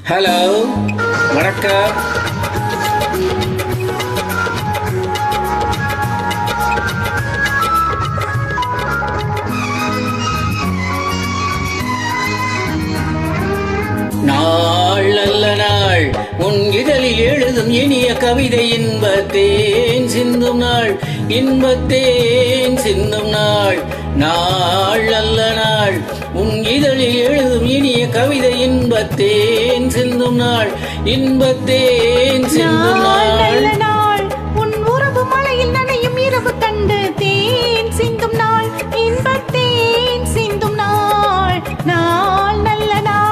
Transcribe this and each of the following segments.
Hello, வணக்கம். நாள் நல்ல நாள், உன் இதழில் எழுதும் இனிய கவிதை இன்பத்தேன் சிந்தும் நாள், இன்பத்தேன் சிந்தும் நாள். நாள் நல்ல நாள், உன் இதழில் எழுதும் இனிய கவிதை இன்பத்தேன் சிந்தும் நாள், இன்பத்தேன் சிந்தும் நாள். உன் உறவு மலையில் நனையும் இரவு கண்டு தேன் சிந்தும் நாள், இன்பத்தேன் சிந்தும் நாள். நாள் நல்ல நாள்.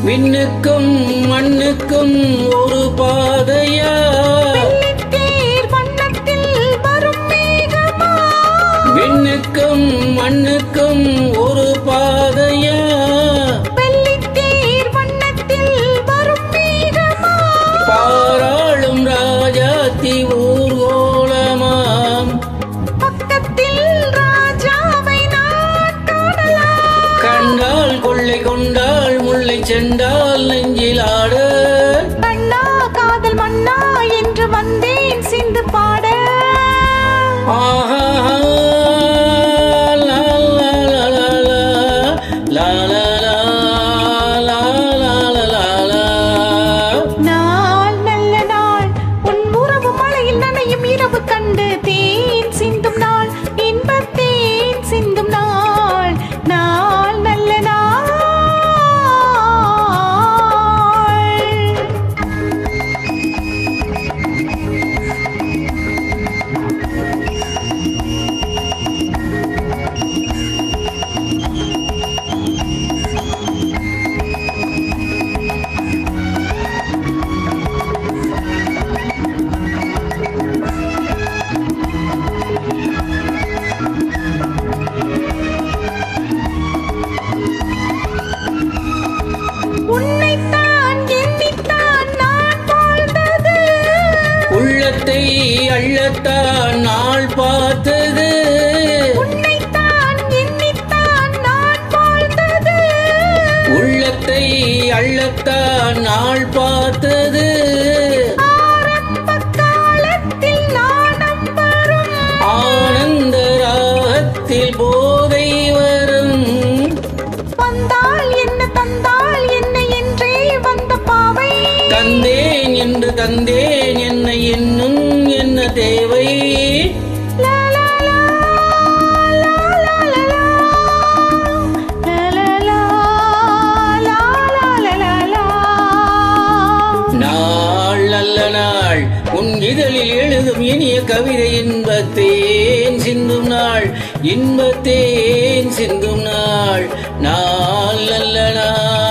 விண்ணுக்கும் மண்ணுக்கும் ஒரு பாதையா, வண்ணத்தில் வரும் மேகமா. விண்ணுக்கும் மண்ணுக்கும் ஒரு பாதையா, வெள்ளித்தேர் வண்ணத்தில் வரும் மேகமா. பாராளும் ராஜாத்தி ஊர்கோலமாம், பக்கத்தில் ராஜாவை நான் காணலாம். கண்டால் கொள்ளை கொண்டால் முல்லை செண்டால் நெஞ்சிலாட, கண்ணா காதல் மன்னா என்று வந்தேன் சிந்து பாட. ஆஹா லா லா லா லா லா லா லா லா லா லா. நாள் நல்ல நாள், உன் உறவு மலையில் நனையும் இரவு கண்டு தேன் சிந்தும் நாள், இன்பத்தேன் சிந்தும் நாள். நாள் நல்ல நாள். உன்னைத்தான் எண்ணித்தான் நான் வாழ்ந்தது, உள்ளத்தை அள்ளத்தான் நாள் பார்த்தது, உன்னைத்தான் எண்ணித்தான் நான் வாழ்ந்தது. உள்ளத்தை அள்ளத்தான் நாள் பார்த்தது. ஆரம்ப காலத்தில் நாணம் வரும், ஆனந்த ராகத்தில் போதை வரும், வந்தால் என்ன தந்தால் என்ன என்றே வந்த பாவை. தந்தேன் என்று தந்தேன் என்ன இன்னும் என்ன தேவை. லா லா லா, லா லா லா லா, லா லா லா, லா லா லா லா. நாள் நல்ல நாள், உன் இதழில் எழுதும் இனிய கவிதை இன்பத்தேன் சிந்தும் நாள், இன்பத்தேன் சிந்தும் நாள். நாள் நல்ல நாள்.